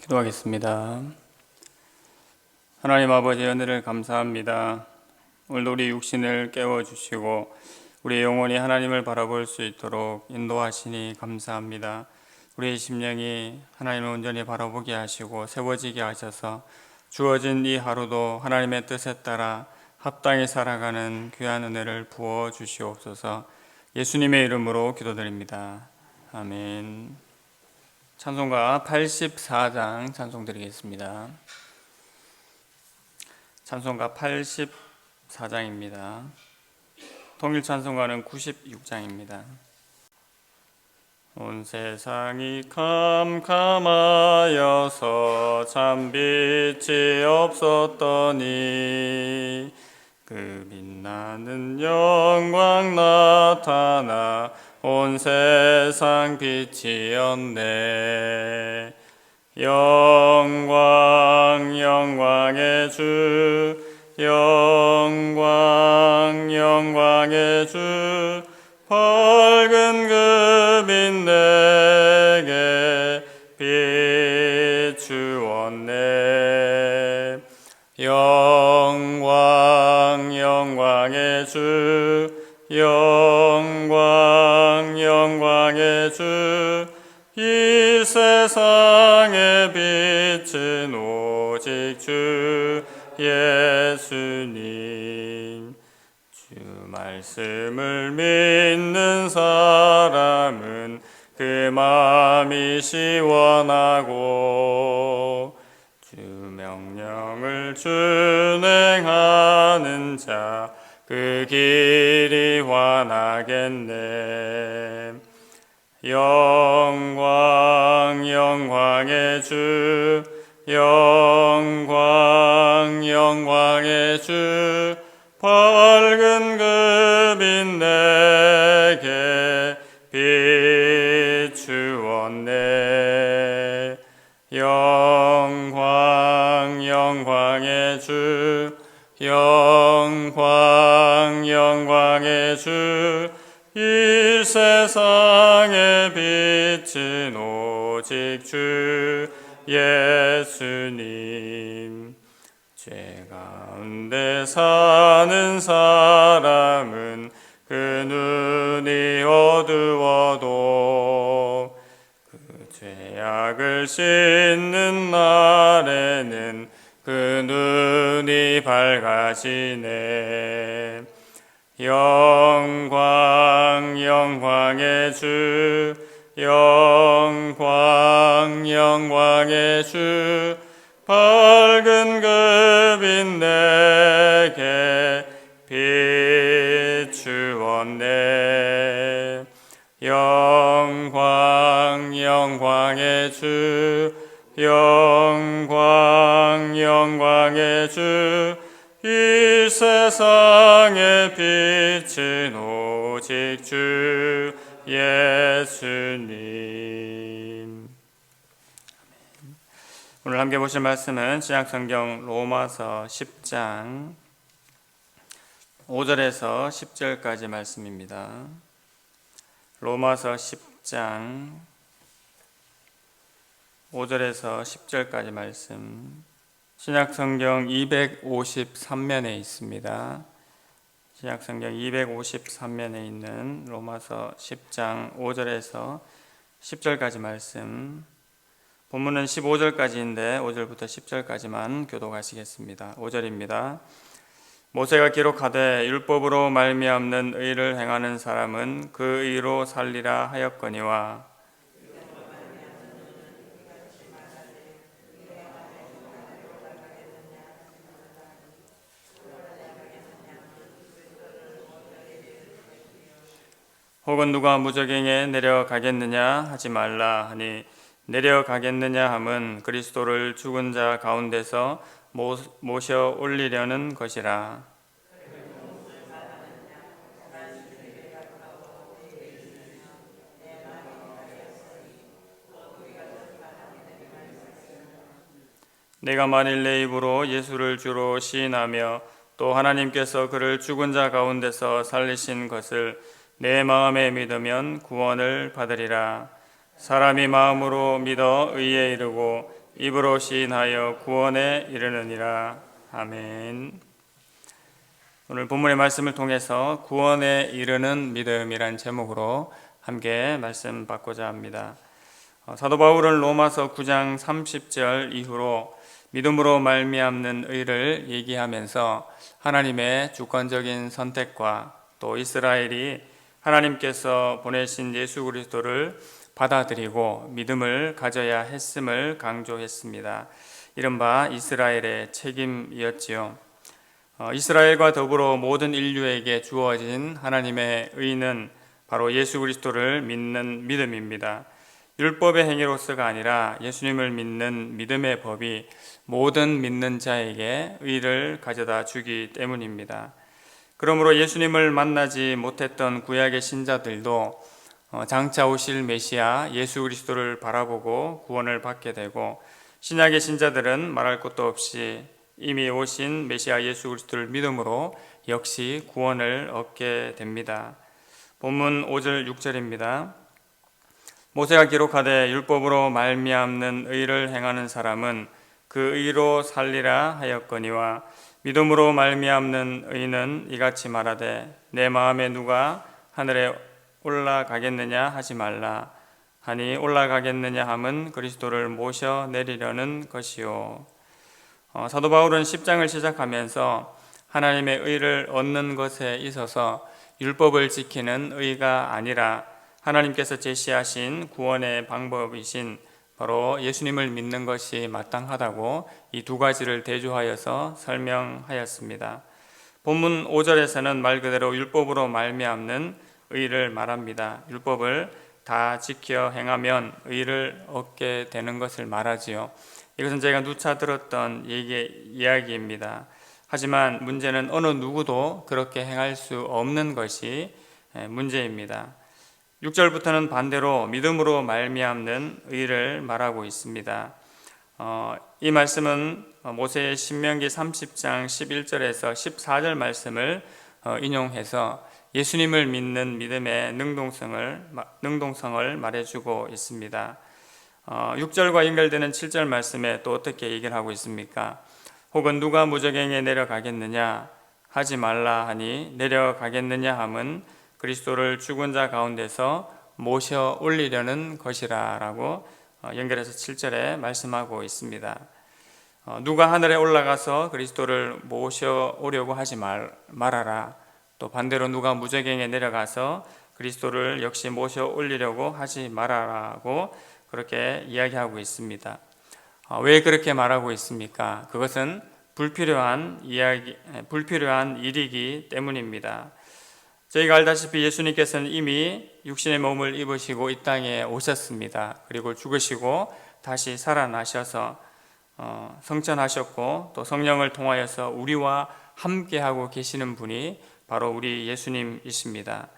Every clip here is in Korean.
기도하겠습니다. 하나님 아버지, 은혜를 감사합니다. 오늘도 우리 육신을 깨워주시고 우리 영혼이 하나님을 바라볼 수 있도록 인도하시니 감사합니다. 우리의 심령이 하나님을 온전히 바라보게 하시고 세워지게 하셔서 주어진 이 하루도 하나님의 뜻에 따라 합당히 살아가는 귀한 은혜를 부어 주시옵소서. 예수님의 이름으로 기도드립니다. 아멘. 찬송가 84장 찬송드리겠습니다. 찬송가 84장입니다. 통일 찬송가는 96장입니다. 온 세상이 캄캄하여서 참 빛이 없었더니 그 빛나는 영광 나타나 온 세상 빛이었네. 영광 영광의 주, 영광 영광의 주, 밝은 그 빛 내게 비추었네. 영광 영광의 주, 영광 영광의 주, 이 세상의 빛은 오직 주 예수님. 주 말씀을 믿는 사람은 그 마음이 시원하고 주 명령을 준행하는 자 그 길이 환하겠네. 영광 영광의 주, 영광 영광의 주, 밝은 그 빛 내게 비추었네. 영광 영광의 주, 영광 영광의 주, 이 세상의 빛은 오직 주 예수님. 죄 가운데 사는 사람은 그 눈이 어두워도 그 죄악을 씻는 날에는 그 눈이 밝아지네. 영광 영광의 주, 영광 영광의 주, 밝은 그 빛 내게 비추었네. 영광 영광의 주, 영광 영광의 주, 이 세상의 빛은 오직 주 예수님. 오늘 함께 보실 말씀은 신약성경 로마서 10장 5절에서 10절까지 말씀입니다. 로마서 10장 5절에서 10절까지 말씀, 신약성경 253면에 있습니다. 신약성경 253면에 있는 로마서 10장 5절에서 10절까지 말씀, 본문은 15절까지인데 5절부터 10절까지만 교독하시겠습니다. 5절입니다. 모세가 기록하되 율법으로 말미암는 의를 행하는 사람은 그 의로 살리라 하였거니와 혹은 누가 무적행에 내려가겠느냐 하지 말라 하니 내려가겠느냐 함은 그리스도를 죽은 자 가운데서 모셔 올리려는 것이라. 내가 만일 내 입으로 예수를 주로 시인하며 또 하나님께서 그를 죽은 자 가운데서 살리신 것을 내 마음에 믿으면 구원을 받으리라. 사람이 마음으로 믿어 의에 이르고 입으로 시인하여 구원에 이르느니라. 아멘. 오늘 본문의 말씀을 통해서 구원에 이르는 믿음이란 제목으로 함께 말씀 받고자 합니다. 사도 바울은 로마서 9장 30절 이후로 믿음으로 말미암는 의를 얘기하면서 하나님의 주권적인 선택과 또 이스라엘이 하나님께서 보내신 예수 그리스도를 받아들이고 믿음을 가져야 했음을 강조했습니다. 이른바 이스라엘의 책임이었지요. 이스라엘과 더불어 모든 인류에게 주어진 하나님의 의는 바로 예수 그리스도를 믿는 믿음입니다. 율법의 행위로서가 아니라 예수님을 믿는 믿음의 법이 모든 믿는 자에게 의를 가져다 주기 때문입니다. 그러므로 예수님을 만나지 못했던 구약의 신자들도 장차 오실 메시아 예수 그리스도를 바라보고 구원을 받게 되고, 신약의 신자들은 말할 것도 없이 이미 오신 메시아 예수 그리스도를 믿음으로 역시 구원을 얻게 됩니다. 본문 5절 6절입니다. 모세가 기록하되 율법으로 말미암는 의를 행하는 사람은 그 의로 살리라 하였거니와 믿음으로 말미암는 의는 이같이 말하되 내 마음에 누가 하늘에 올라가겠느냐 하지 말라 하니 올라가겠느냐 함은 그리스도를 모셔 내리려는 것이요. 사도 바울은 10장을 시작하면서 하나님의 의를 얻는 것에 있어서 율법을 지키는 의가 아니라 하나님께서 제시하신 구원의 방법이신 바로 예수님을 믿는 것이 마땅하다고 이 두 가지를 대조하여서 설명하였습니다. 본문 5절에서는 말 그대로 율법으로 말미암는 의를 말합니다. 율법을 다 지켜 행하면 의를 얻게 되는 것을 말하지요. 이것은 제가 누차 들었던 이야기입니다. 하지만 문제는 어느 누구도 그렇게 행할 수 없는 것이 문제입니다. 6절부터는 반대로 믿음으로 말미암는 의를 말하고 있습니다. 이 말씀은 모세의 신명기 30장 11절에서 14절 말씀을 인용해서 예수님을 믿는 믿음의 능동성을 말해주고 있습니다. 6절과 연결되는 7절 말씀에 또 어떻게 얘기를 하고 있습니까? 혹은 누가 무저갱에 내려가겠느냐 하지 말라 하니 내려가겠느냐 함은 그리스도를 죽은 자 가운데서 모셔 올리려는 것이라 라고 연결해서 7절에 말씀하고 있습니다. 누가 하늘에 올라가서 그리스도를 모셔 오려고 하지 말아라. 또 반대로 누가 무저갱에 내려가서 그리스도를 역시 모셔 올리려고 하지 말아라고 그렇게 이야기하고 있습니다. 왜 그렇게 말하고 있습니까? 그것은 불필요한 일이기 때문입니다. 저희가 알다시피 예수님께서는 이미 육신의 몸을 입으시고 이 땅에 오셨습니다. 그리고 죽으시고 다시 살아나셔서 성천하셨고 또 성령을 통하여서 우리와 함께하고 계시는 분이 바로 우리 예수님이십니다.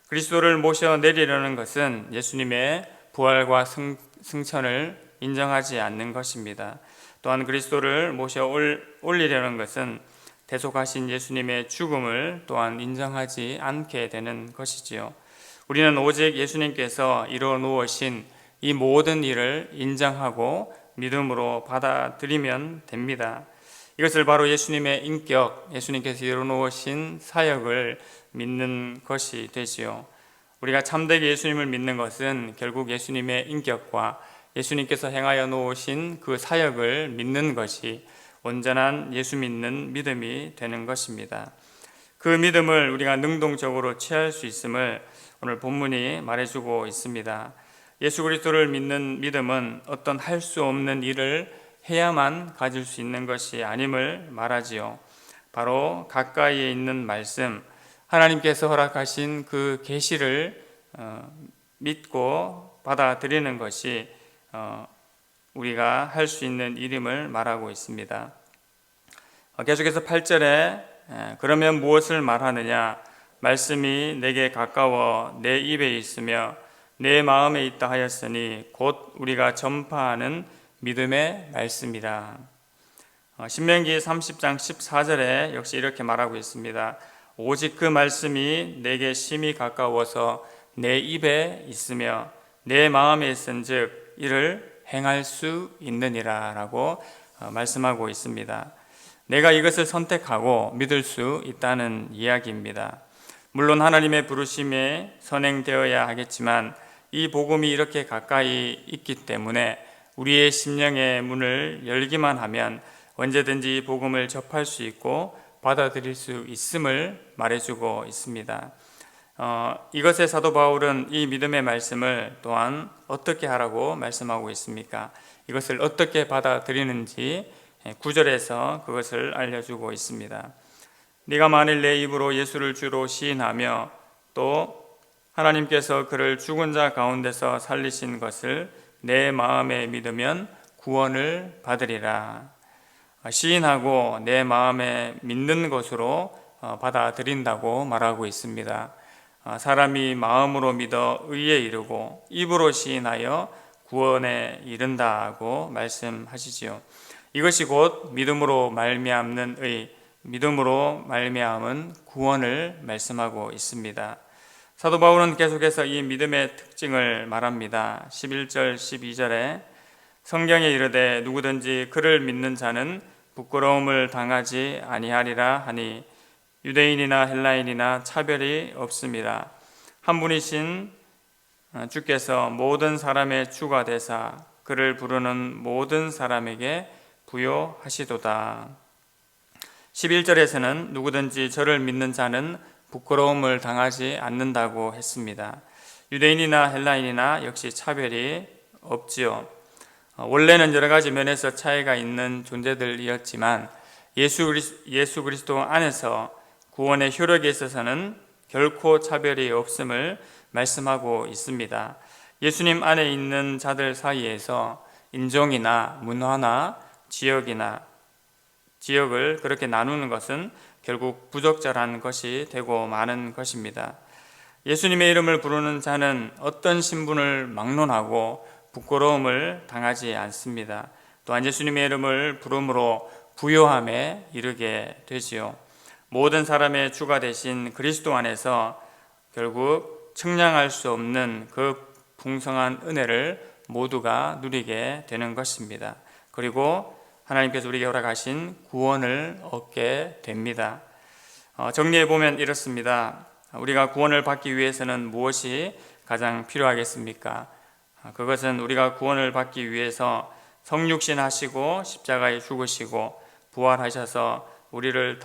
그리스도를 모셔 내리려는 것은 예수님의 부활과 승천을 인정하지 않는 것입니다. 또한 그리스도를 모셔 올리려는 것은 대속하신 예수님의 죽음을 또한 인정하지 않게 되는 것이지요. 우리는 오직 예수님께서 이루어 놓으신 이 모든 일을 인정하고 믿음으로 받아들이면 됩니다. 이것을 바로 예수님의 인격, 예수님께서 이루어 놓으신 사역을 믿는 것이 되지요. 우리가 참되게 예수님을 믿는 것은 결국 예수님의 인격과 예수님께서 행하여 놓으신 그 사역을 믿는 것이 온전한 예수 믿는 믿음이 되는 것입니다. 그 믿음을 우리가 능동적으로 취할 수 있음을 오늘 본문이 말해주고 있습니다. 예수 그리스도를 믿는 믿음은 어떤 할 수 없는 일을 해야만 가질 수 있는 것이 아님을 말하지요. 바로 가까이에 있는 말씀, 하나님께서 허락하신 그 계시를 믿고 받아들이는 것이 우리가 할 수 있는 일임을 말하고 있습니다. 계속해서 8절에 그러면 무엇을 말하느냐? 말씀이 내게 가까워 내 입에 있으며 내 마음에 있다 하였으니 곧 우리가 전파하는 믿음의 말씀이라. 신명기 30장 14절에 역시 이렇게 말하고 있습니다. 오직 그 말씀이 내게 심히 가까워서 내 입에 있으며 내 마음에 있은즉 이를 행할 수 있느니라 라고 말씀하고 있습니다. 내가 이것을 선택하고 믿을 수 있다는 이야기입니다. 물론 하나님의 부르심에 선행되어야 하겠지만 이 복음이 이렇게 가까이 있기 때문에 우리의 심령의 문을 열기만 하면 언제든지 이 복음을 접할 수 있고 받아들일 수 있음을 말해주고 있습니다. 이것에 사도 바울은 이 믿음의 말씀을 또한 어떻게 하라고 말씀하고 있습니까? 이것을 어떻게 받아들이는지 9절에서 그것을 알려주고 있습니다. 네가 만일 내 입으로 예수를 주로 시인하며 또 하나님께서 그를 죽은 자 가운데서 살리신 것을 내 마음에 믿으면 구원을 받으리라. 시인하고 내 마음에 믿는 것으로 받아들인다고 말하고 있습니다. 사람이 마음으로 믿어 의에 이르고 입으로 시인하여 구원에 이른다고 말씀하시지요. 이것이 곧 믿음으로 말미암는 의, 믿음으로 말미암은 구원을 말씀하고 있습니다. 사도 바울은 계속해서 이 믿음의 특징을 말합니다. 11절 12절에 성경에 이르되 누구든지 그를 믿는 자는 부끄러움을 당하지 아니하리라 하니 유대인이나 헬라인이나 차별이 없습니다. 한 분이신 주께서 모든 사람의 주가 되사 그를 부르는 모든 사람에게 부요하시도다. 11절에서는 누구든지 저를 믿는 자는 부끄러움을 당하지 않는다고 했습니다. 유대인이나 헬라인이나 역시 차별이 없지요. 원래는 여러 가지 면에서 차이가 있는 존재들이었지만 예수 그리스도 안에서 구원의 효력에 있어서는 결코 차별이 없음을 말씀하고 있습니다. 예수님 안에 있는 자들 사이에서 인종이나 문화나 지역을 그렇게 나누는 것은 결국 부적절한 것이 되고 마는 것입니다. 예수님의 이름을 부르는 자는 어떤 신분을 막론하고 부끄러움을 당하지 않습니다. 또한 예수님의 이름을 부름으로 부요함에 이르게 되지요. 모든 사람의 주가 되신 그리스도 안에서 결국 측량할 수 없는 그 풍성한 은혜를 모두가 누리게 되는 것입니다. 그리고 하나님께서 우리에게 허락하신 구원을 얻게 됩니다. 정리해 보면 이렇습니다. 우리가 구원을 받기 위해서는 무엇이 가장 필요하겠습니까? 그것은 우리가 구원을 받기 위해서 성육신 하시고 십자가에 죽으시고 부활하셔서 우리를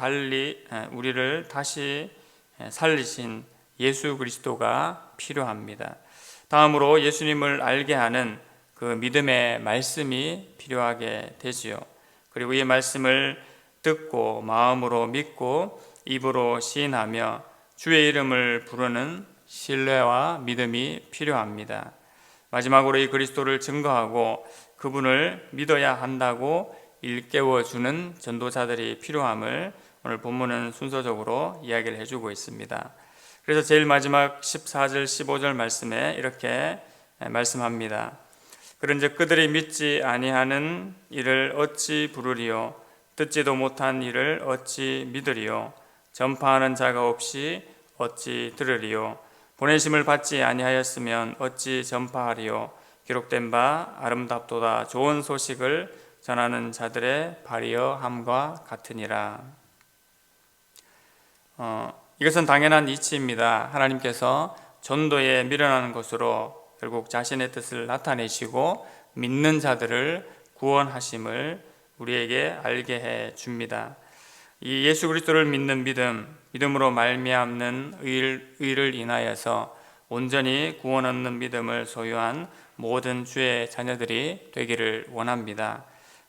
다시 살리신 예수 그리스도가 필요합니다. 다음으로 예수님을 알게 하는 그 믿음의 말씀이 필요하게 되지요. 그리고 이 말씀을 듣고 마음으로 믿고 입으로 시인하며 주의 이름을 부르는 신뢰와 믿음이 필요합니다. 마지막으로 이 그리스도를 증거하고 그분을 믿어야 한다고 일깨워주는 전도자들이 필요함을 오늘 본문은 순서적으로 이야기를 해주고 있습니다. 그래서 제일 마지막 14절 15절 말씀에 이렇게 말씀합니다. 그런즉 그들이 믿지 아니하는 일을 어찌 부르리요 듣지도 못한 일을 어찌 믿으리요 전파하는 자가 없이 어찌 들으리요 보내심을 받지 아니하였으면 어찌 전파하리요 기록된 바 아름답도다 좋은 소식을 전하는 자들의 발이여 함과 같으니라. 이것은 당연한 이치입니다. 하나님께서 전도에 미련하는 것으로 결국 자신의 뜻을 나타내시고 믿는 자들을 구원하심을 우리에게 알게 해 줍니다. 이 예수 그리스도를 믿는 믿음으로 말미암는 의를 인하여서 온전히 구원 얻는 믿음을 소유한 모든 주의 자녀들이 되기를 원합니다.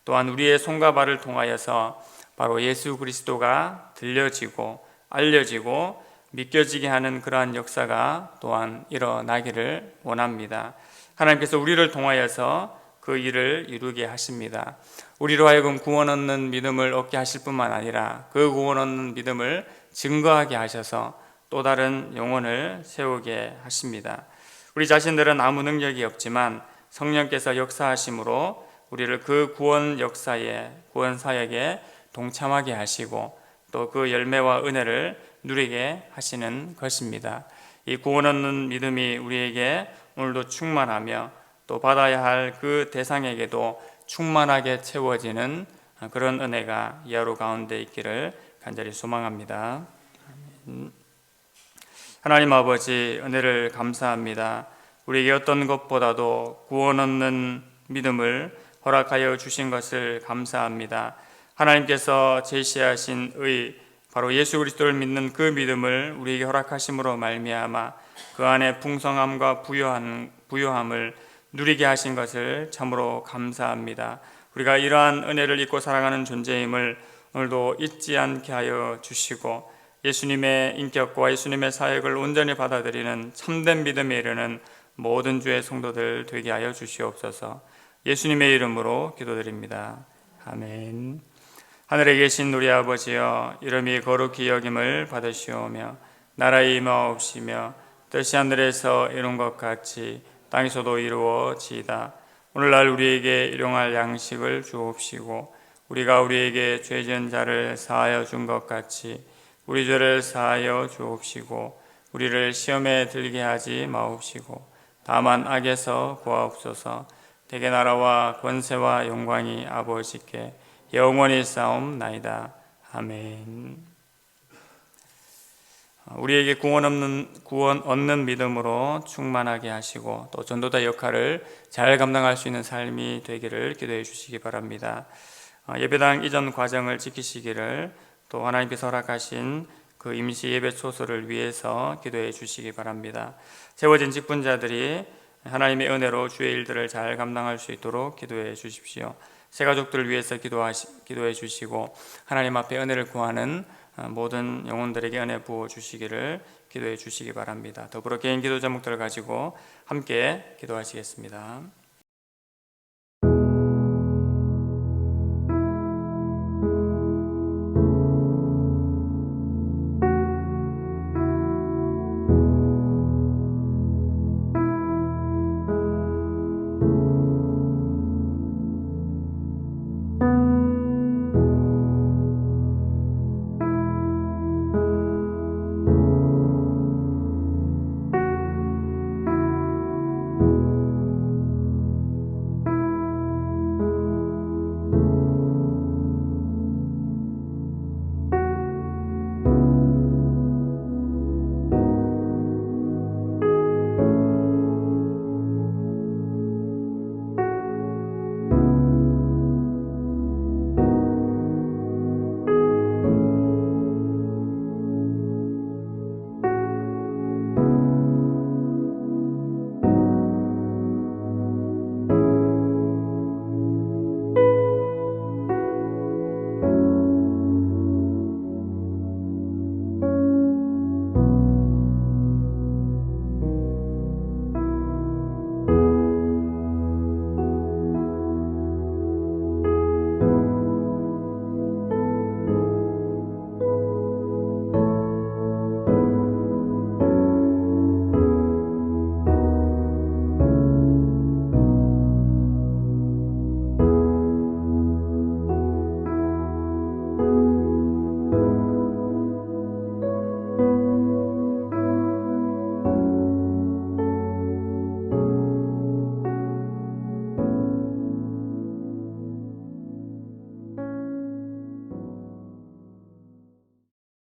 또한 우리의 손과 발을 통하여서 바로 예수 그리스도가 들려지고 알려지고 믿겨지게 하는 그러한 역사가 또한 일어나기를 원합니다. 하나님께서 우리를 통하여서 그 일을 이루게 하십니다. 우리로 하여금 구원 얻는 믿음을 얻게 하실 뿐만 아니라 그 구원 얻는 믿음을 증거하게 하셔서 또 다른 영혼을 세우게 하십니다. 우리 자신들은 아무 능력이 없지만 성령께서 역사하심으로 우리를 그 구원 역사에, 구원 사역에 동참하게 하시고 또 그 열매와 은혜를 누리게 하시는 것입니다. 이 구원 얻는 믿음이 우리에게 오늘도 충만하며 또 받아야 할 그 대상에게도 충만하게 채워지는 그런 은혜가 이 하루 가운데 있기를 간절히 소망합니다. 하나님 아버지, 은혜를 감사합니다. 우리에게 어떤 것보다도 구원 얻는 믿음을 허락하여 주신 것을 감사합니다. 하나님께서 제시하신 의, 바로 예수 그리스도를 믿는 그 믿음을 우리에게 허락하심으로 말미암아 그 안에 풍성함과 부요함을 누리게 하신 것을 참으로 감사합니다. 우리가 이러한 은혜를 잊고 살아가는 존재임을 오늘도 잊지 않게 하여 주시고, 예수님의 인격과 예수님의 사역을 온전히 받아들이는 참된 믿음에 이르는 모든 주의 성도들 되게 하여 주시옵소서. 예수님의 이름으로 기도드립니다. 아멘. 하늘에 계신 우리 아버지여, 이름이 거룩히 여김을 받으시오며 나라의 임하옵시며 뜻이 하늘에서 이룬 것 같이 땅에서도 이루어지이다. 오늘날 우리에게 일용할 양식을 주옵시고, 우리가 우리에게 죄 지은 자를 사하여 준 것 같이 우리 죄를 사하여 주옵시고, 우리를 시험에 들게 하지 마옵시고 다만 악에서 구하옵소서. 대개 나라와 권세와 영광이 아버지께 영원히 싸움나이다. 아멘. 우리에게 구원 얻는 믿음으로 충만하게 하시고 또 전도자 역할을 잘 감당할 수 있는 삶이 되기를 기도해 주시기 바랍니다. 예배당 이전 과정을 지키시기를, 또 하나님께서 허락하신 그 임시 예배 초소를 위해서 기도해 주시기 바랍니다. 세워진 직분자들이 하나님의 은혜로 주의 일들을 잘 감당할 수 있도록 기도해 주십시오. 새 가족들을 위해서 기도해 주시고, 하나님 앞에 은혜를 구하는 모든 영혼들에게 은혜 부어 주시기를 기도해 주시기 바랍니다. 더불어 개인 기도 제목들을 가지고 함께 기도하시겠습니다.